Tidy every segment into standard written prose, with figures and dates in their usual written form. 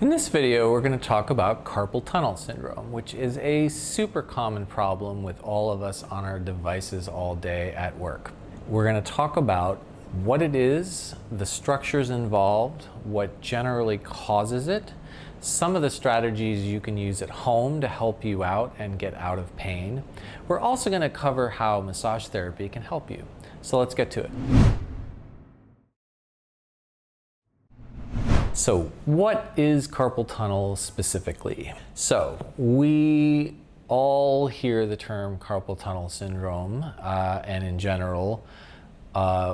In this video, we're going to talk about carpal tunnel syndrome, which is a super common problem with all of us on our devices all day at work. We're going to talk about what it is, the structures involved, what generally causes it, some of the strategies you can use at home to help you out and get out of pain. We're also going to cover how massage therapy can help you. So let's get to it. So what is carpal tunnel specifically? So we all hear the term carpal tunnel syndrome, and in general,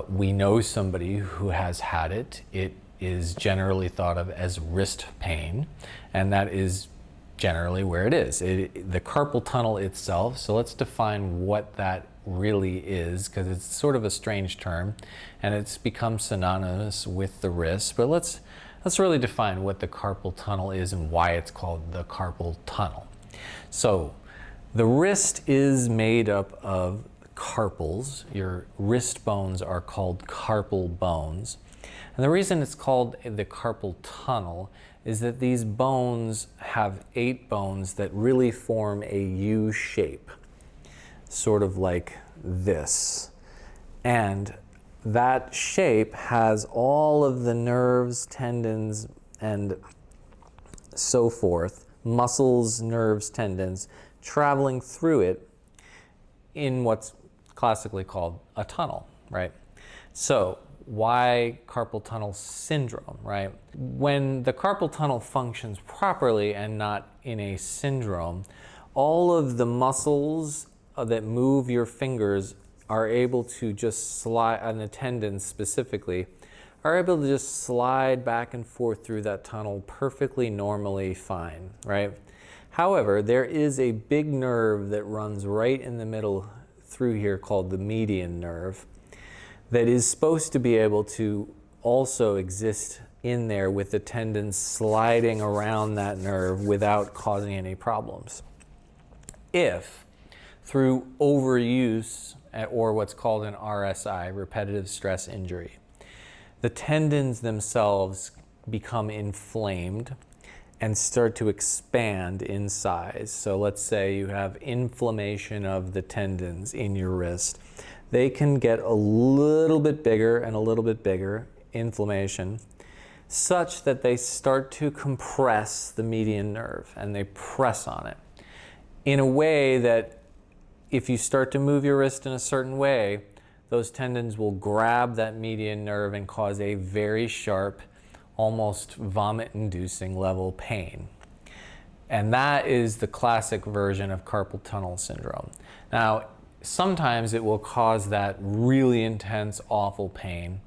we know somebody who has had it. It is generally thought of as wrist pain, and that is generally where it is. The carpal tunnel itself, so let's define what that really is, because it's sort of a strange term, and it's become synonymous with the wrist, but let's really define what the carpal tunnel is and why it's called the carpal tunnel. So the wrist is made up of carpals. Your wrist bones are called carpal bones. And the reason it's called the carpal tunnel is that these bones have 8 bones that really form a U shape, sort of like this. And that shape has all of the nerves, tendons, and so forth, muscles, nerves, tendons, traveling through it in what's classically called a tunnel, right? So why carpal tunnel syndrome, right? When the carpal tunnel functions properly and not in a syndrome, all of the muscles that move your fingers are able to just slide, and the tendons specifically, are able to just slide back and forth through that tunnel perfectly normally fine, right? However, there is a big nerve that runs right in the middle through here called the median nerve that is supposed to be able to also exist in there with the tendons sliding around that nerve without causing any problems. If through overuse, or what's called an RSI, repetitive stress injury, the tendons themselves become inflamed and start to expand in size. So let's say you have inflammation of the tendons in your wrist. They can get a little bit bigger and a little bit bigger, inflammation, such that they start to compress the median nerve and they press on it in a way that if you start to move your wrist in a certain way, those tendons will grab that median nerve and cause a very sharp, almost vomit-inducing level pain. And that is the classic version of carpal tunnel syndrome. Now, sometimes it will cause that really intense, awful pain,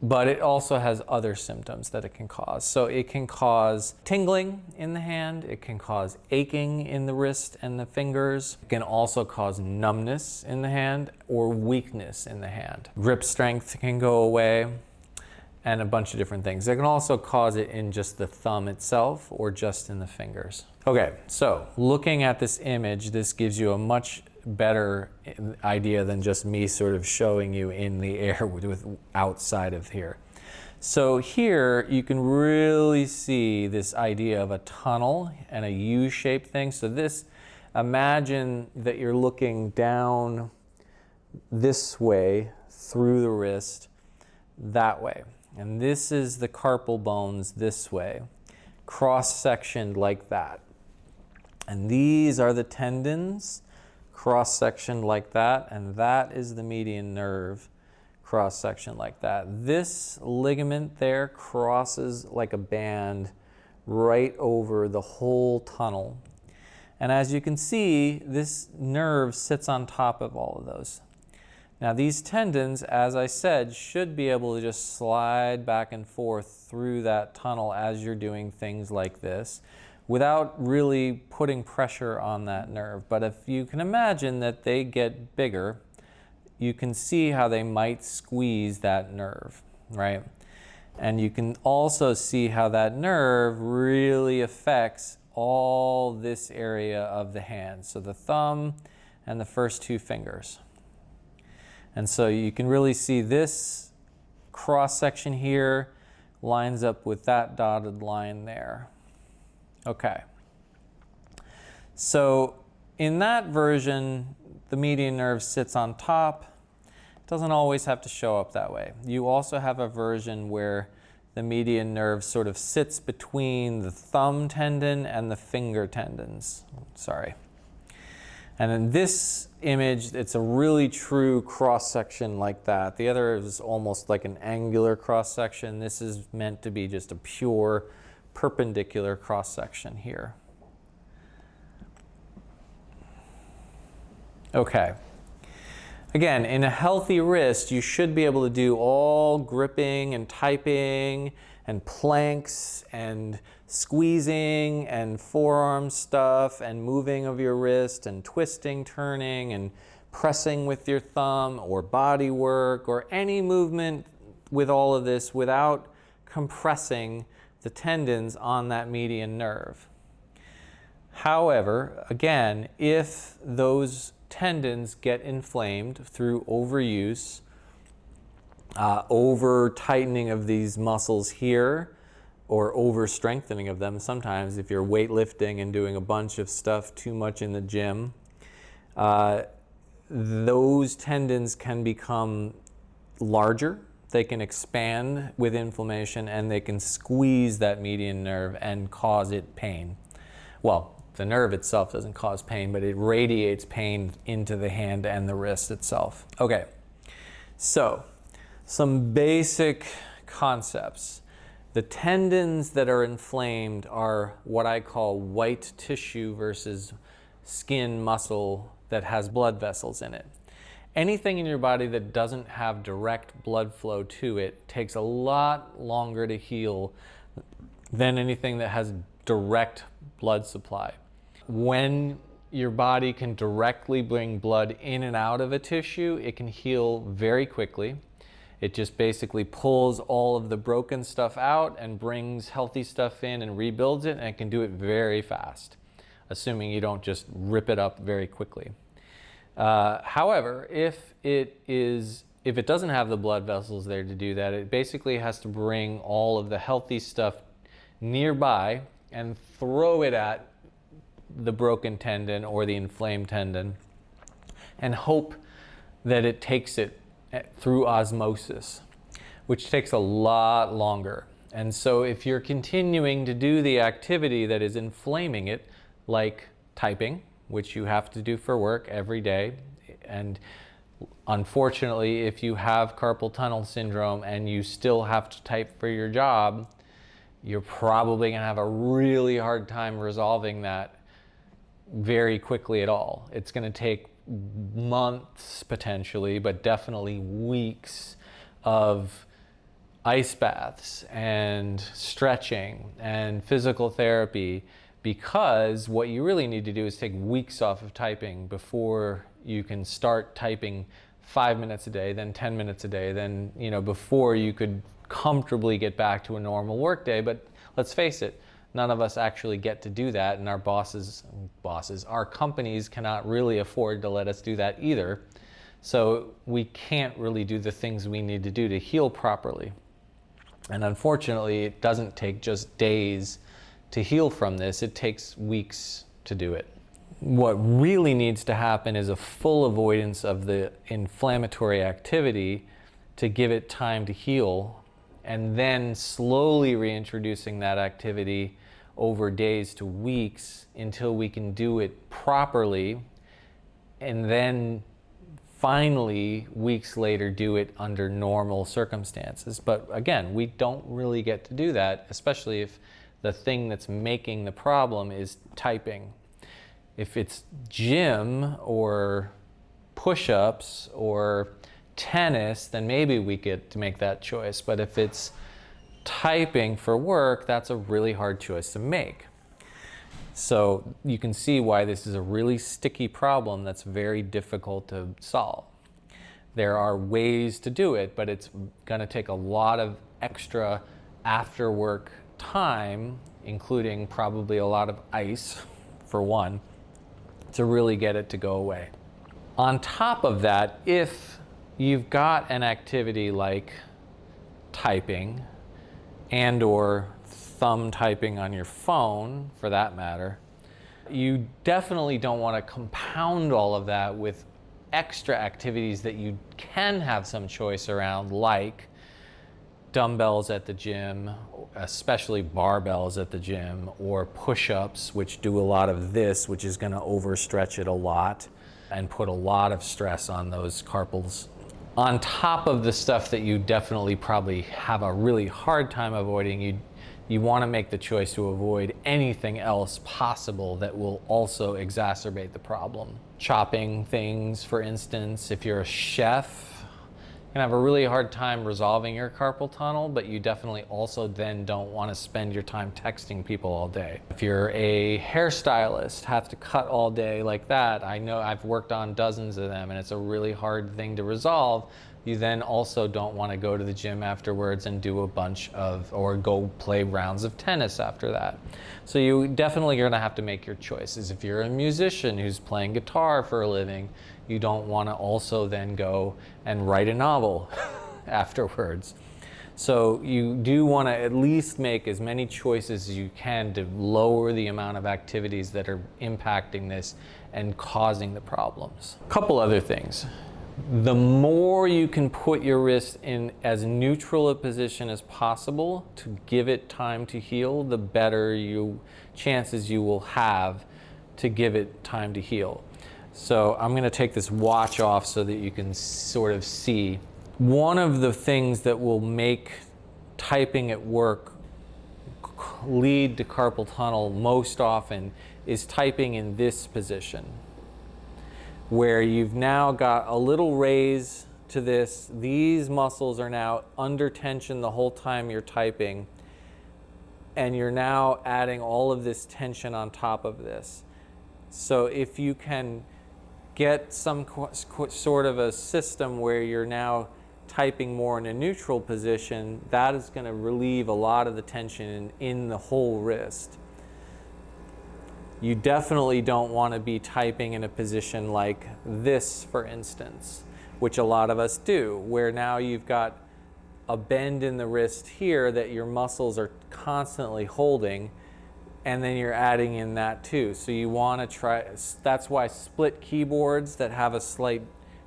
but it also has other symptoms that it can cause. So it can cause tingling in the hand, it can cause aching in the wrist and the fingers, it can also cause numbness in the hand or weakness in the hand. Grip strength can go away, and a bunch of different things. It can also cause it in just the thumb itself or just in the fingers. Okay, so looking at this image, this gives you a much better idea than just me sort of showing you in the air with outside of here. So here you can really see this idea of a tunnel and a U-shaped thing. So this, imagine that you're looking down this way through the wrist, that way. And this is the carpal bones this way, cross-sectioned like that. And these are the tendons, cross-section like that, and that is the median nerve, cross-section like that. This ligament there crosses like a band right over the whole tunnel. And as you can see, this nerve sits on top of all of those. Now these tendons, as I said, should be able to just slide back and forth through that tunnel as you're doing things like this, without really putting pressure on that nerve. But if you can imagine that they get bigger, you can see how they might squeeze that nerve, right? And you can also see how that nerve really affects all this area of the hand. So the thumb and the first 2 fingers. And so you can really see this cross section here lines up with that dotted line there. Okay. So in that version, the median nerve sits on top. It doesn't always have to show up that way. You also have a version where the median nerve sort of sits between the thumb tendon and the finger tendons. Sorry. And in this image, it's a really true cross-section like that. The other is almost like an angular cross-section. This is meant to be just a pure perpendicular cross-section here. Okay. Again, in a healthy wrist, you should be able to do all gripping and typing and planks and squeezing and forearm stuff and moving of your wrist and twisting, turning, and pressing with your thumb, or body work, or any movement with all of this without compressing the tendons on that median nerve. However, again, if those tendons get inflamed through overuse, over tightening of these muscles here, or over strengthening of them. Sometimes if you're weightlifting and doing a bunch of stuff too much in the gym, those tendons can become larger. They can expand with inflammation, and they can squeeze that median nerve and cause it pain. Well, the nerve itself doesn't cause pain, but it radiates pain into the hand and the wrist itself. Okay, so some basic concepts. The tendons that are inflamed are what I call white tissue versus skin muscle that has blood vessels in it. Anything in your body that doesn't have direct blood flow to it takes a lot longer to heal than anything that has direct blood supply. When your body can directly bring blood in and out of a tissue, it can heal very quickly. It just basically pulls all of the broken stuff out and brings healthy stuff in and rebuilds it, and it can do it very fast, assuming you don't just rip it up very quickly. However, if it doesn't have the blood vessels there to do that, it basically has to bring all of the healthy stuff nearby and throw it at the broken tendon or the inflamed tendon and hope that it takes it through osmosis, which takes a lot longer. And so if you're continuing to do the activity that is inflaming it, like typing, which you have to do for work every day, and unfortunately, if you have carpal tunnel syndrome and you still have to type for your job, you're probably going to have a really hard time resolving that very quickly at all. It's going to take months potentially, but definitely weeks of ice baths and stretching and physical therapy, because what you really need to do is take weeks off of typing before you can start typing 5 minutes a day, then 10 minutes a day, then, before you could comfortably get back to a normal work day. But let's face it, none of us actually get to do that, and our our companies cannot really afford to let us do that either. So we can't really do the things we need to do to heal properly. And unfortunately, it doesn't take just days to heal from this, it takes weeks to do it. What really needs to happen is a full avoidance of the inflammatory activity to give it time to heal, and then slowly reintroducing that activity over days to weeks until we can do it properly, and then finally weeks later do it under normal circumstances. But again, we don't really get to do that, especially if the thing that's making the problem is typing. If it's gym or push-ups or tennis, then maybe we get to make that choice. But if it's typing for work, that's a really hard choice to make. So you can see why this is a really sticky problem that's very difficult to solve. There are ways to do it, but it's going to take a lot of extra after work time, including probably a lot of ice for one, to really get it to go away. On top of that, if you've got an activity like typing, and or thumb typing on your phone, for that matter. You definitely don't want to compound all of that with extra activities that you can have some choice around, like dumbbells at the gym, especially barbells at the gym, or push-ups, which do a lot of this, which is going to overstretch it a lot and put a lot of stress on those carpals. On top of the stuff that you definitely probably have a really hard time avoiding, you want to make the choice to avoid anything else possible that will also exacerbate the problem. Chopping things, for instance. If you're a chef, you're gonna have a really hard time resolving your carpal tunnel, but you definitely also then don't want to spend your time texting people all day. If you're a hairstylist, have to cut all day like that, I know I've worked on dozens of them and it's a really hard thing to resolve. You then also don't want to go to the gym afterwards and do a bunch of, or go play rounds of tennis after that. So you definitely are going to have to make your choices. If you're a musician who's playing guitar for a living, you don't want to also then go and write a novel afterwards. So you do want to at least make as many choices as you can to lower the amount of activities that are impacting this and causing the problems. A couple other things. The more you can put your wrist in as neutral a position as possible to give it time to heal, the better chances you will have to give it time to heal. So I'm going to take this watch off so that you can sort of see. One of the things that will make typing at work lead to carpal tunnel most often is typing in this position, where you've now got a little raise to this. These muscles are now under tension the whole time you're typing, and you're now adding all of this tension on top of this. So if you can get some sort of a system where you're now typing more in a neutral position, that is going to relieve a lot of the tension in the whole wrist. You definitely don't want to be typing in a position like this, for instance, which a lot of us do, where now you've got a bend in the wrist here that your muscles are constantly holding, and then you're adding in that too. So you want to try, that's why split keyboards that have a slight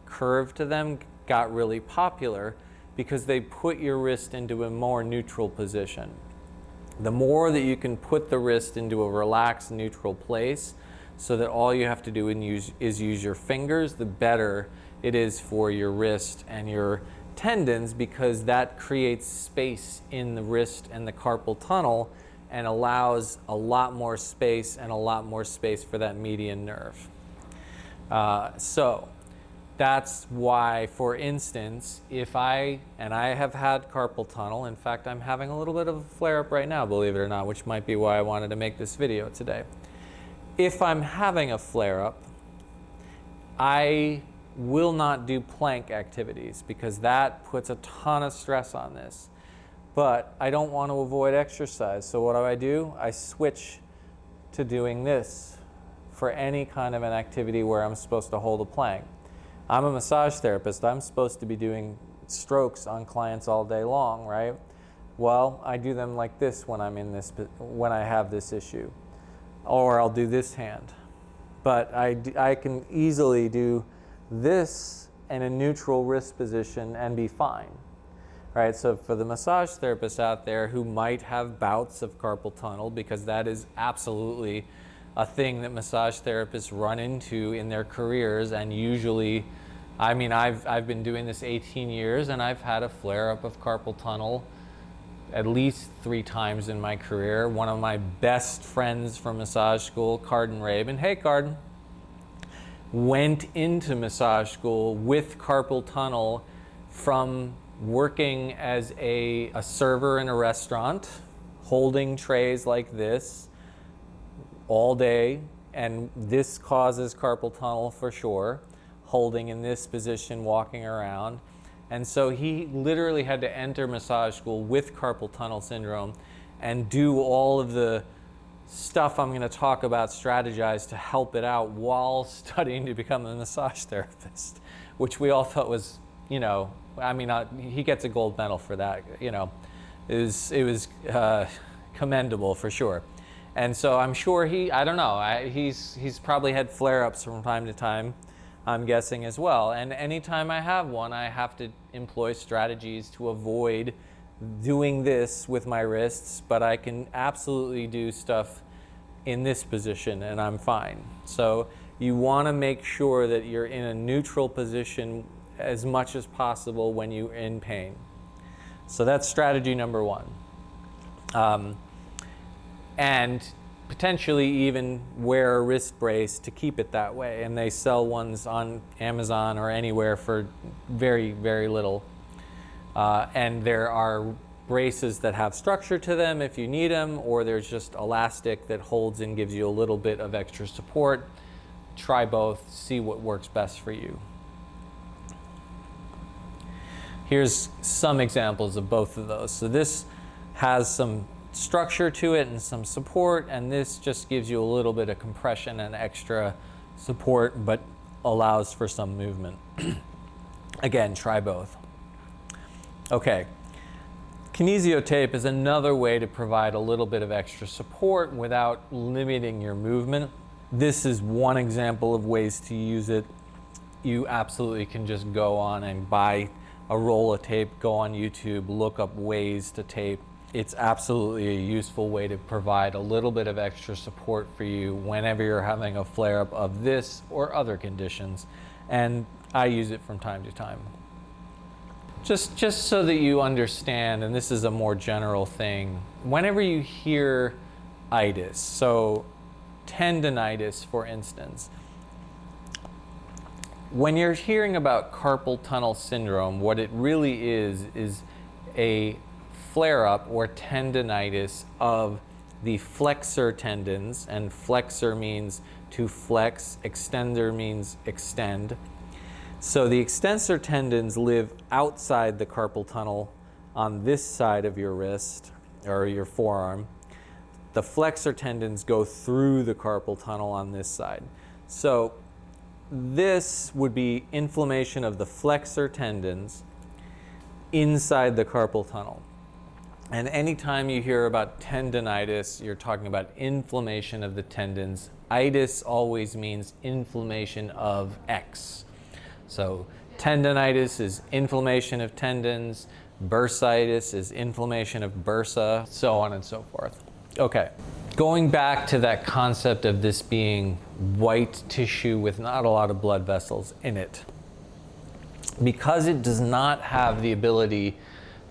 curve to them got really popular, because they put your wrist into a more neutral position. The more that you can put the wrist into a relaxed, neutral place so that all you have to do is use your fingers, the better it is for your wrist and your tendons, because that creates space in the wrist and the carpal tunnel and allows a lot more space and a lot more space for that median nerve. So that's why, for instance, if I have had carpal tunnel, in fact, I'm having a little bit of a flare-up right now, believe it or not, which might be why I wanted to make this video today. If I'm having a flare-up, I will not do plank activities because that puts a ton of stress on this. But I don't want to avoid exercise, so what do? I switch to doing this for any kind of an activity where I'm supposed to hold a plank. I'm a massage therapist. I'm supposed to be doing strokes on clients all day long, right? Well, I do them like this when when I have this issue, or I'll do this hand. But I can easily do this in a neutral wrist position and be fine, right? So for the massage therapists out there who might have bouts of carpal tunnel, because that is absolutely a thing that massage therapists run into in their careers, and usually, I mean, I've been doing this 18 years and I've had a flare-up of carpal tunnel at least 3 times in my career. One of my best friends from massage school, Carden Rabin, hey Carden, went into massage school with carpal tunnel from working as a server in a restaurant, holding trays like this all day, and this causes carpal tunnel for sure, holding in this position, walking around. And so he literally had to enter massage school with carpal tunnel syndrome and do all of the stuff I'm going to talk about, strategize to help it out while studying to become a massage therapist, which we all thought was, you know, I mean, he gets a gold medal for that, you know. it was commendable for sure. And so I'm sure I don't know, he's probably had flare-ups from time to time, I'm guessing as well. And anytime I have one, I have to employ strategies to avoid doing this with my wrists, but I can absolutely do stuff in this position and I'm fine. So you want to make sure that you're in a neutral position as much as possible when you're in pain. So that's strategy number one. And potentially even wear a wrist brace to keep it that way. And they sell ones on Amazon or anywhere for very, very little. And there are braces that have structure to them if you need them, or there's just elastic that holds and gives you a little bit of extra support. Try both, see what works best for you. Here's some examples of both of those. So this has some structure to it and some support, and this just gives you a little bit of compression and extra support, but allows for some movement. Again, try both. Okay, kinesiotape is another way to provide a little bit of extra support without limiting your movement. This is one example of ways to use it. You absolutely can just go on and buy a roll of tape, go on YouTube, look up ways to tape. It's absolutely a useful way to provide a little bit of extra support for you whenever you're having a flare-up of this or other conditions. And I use it from time to time. Just so that you understand, and this is a more general thing, whenever you hear itis, so tendinitis for instance, when you're hearing about carpal tunnel syndrome, what it really is a flare-up or tendinitis of the flexor tendons, and flexor means to flex, extender means extend. So the extensor tendons live outside the carpal tunnel on this side of your wrist or your forearm. The flexor tendons go through the carpal tunnel on this side. So this would be inflammation of the flexor tendons inside the carpal tunnel. And anytime you hear about tendinitis, you're talking about inflammation of the tendons. Itis always means inflammation of X. So tendinitis is inflammation of tendons, bursitis is inflammation of bursa, so on and so forth. Okay, going back to that concept of this being white tissue with not a lot of blood vessels in it. Because it does not have the ability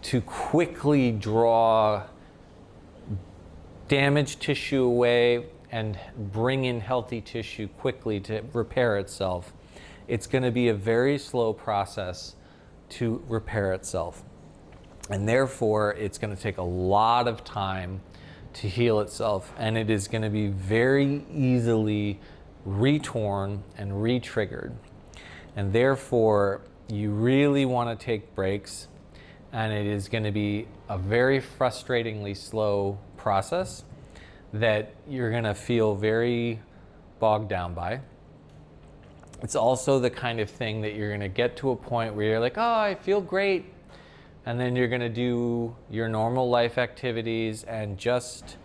to quickly draw damaged tissue away and bring in healthy tissue quickly to repair itself, it's going to be a very slow process to repair itself. And therefore, it's going to take a lot of time to heal itself, and it is going to be very easily retorn and re-triggered. And therefore, you really want to take breaks, and it is going to be a very frustratingly slow process that you're going to feel very bogged down by. It's also the kind of thing that you're going to get to a point where you're like, oh, I feel great. And then you're going to do your normal life activities and just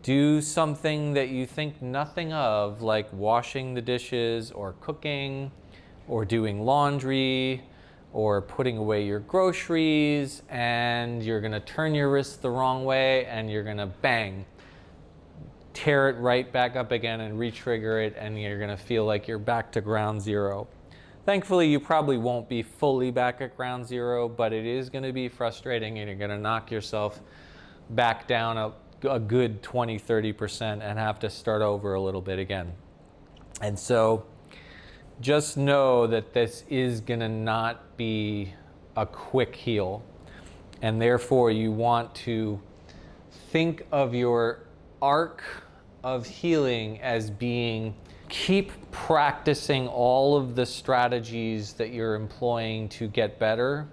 do something that you think nothing of, like washing the dishes or cooking or doing laundry or putting away your groceries, and you're going to turn your wrist the wrong way and you're going to bang, tear it right back up again and re-trigger it, and you're going to feel like you're back to ground zero. Thankfully, you probably won't be fully back at ground zero, but it is going to be frustrating, and you're going to knock yourself back down a good 20-30% and have to start over a little bit again. And so just know that this is going to not be a quick heal, and therefore you want to think of your arc of healing as being, keep practicing all of the strategies that you're employing to get better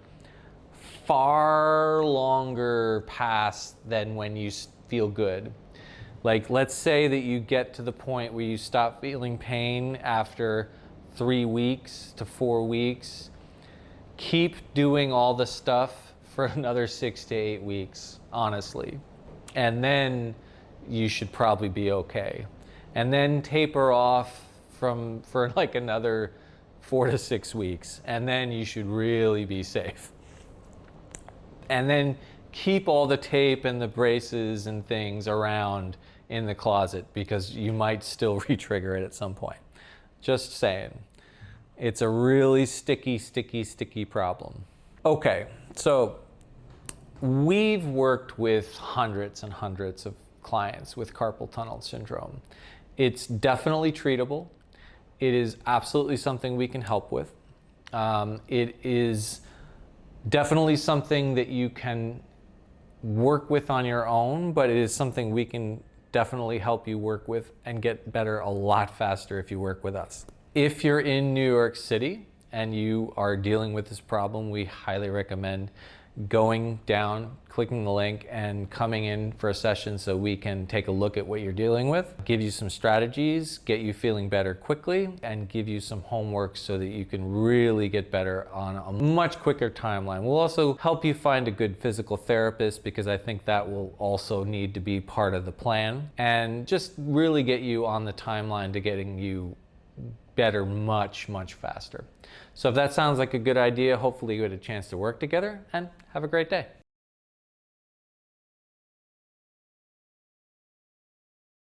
far longer past than when you feel good. Like, let's say that you get to the point where you stop feeling pain after 3 weeks to 4 weeks. Keep doing all the stuff for another 6 to 8 weeks, honestly. And then you should probably be okay. And then taper off for like another 4 to 6 weeks. And then you should really be safe. And then keep all the tape and the braces and things around in the closet because you might still re-trigger it at some point. Just saying. It's a really sticky problem. Okay, so we've worked with hundreds and hundreds of clients with carpal tunnel syndrome. It's definitely treatable. It is absolutely something we can help with. It is definitely something that you can work with on your own, but it is something we can definitely help you work with and get better a lot faster if you work with us. If you're in New York City and you are dealing with this problem, we highly recommend going down, clicking the link, and coming in for a session so we can take a look at what you're dealing with, give you some strategies, get you feeling better quickly, and give you some homework so that you can really get better on a much quicker timeline. We'll also help you find a good physical therapist because I think that will also need to be part of the plan, and just really get you on the timeline to getting you better much faster. So if that sounds like a good idea, hopefully you get a chance to work together, and have a great day.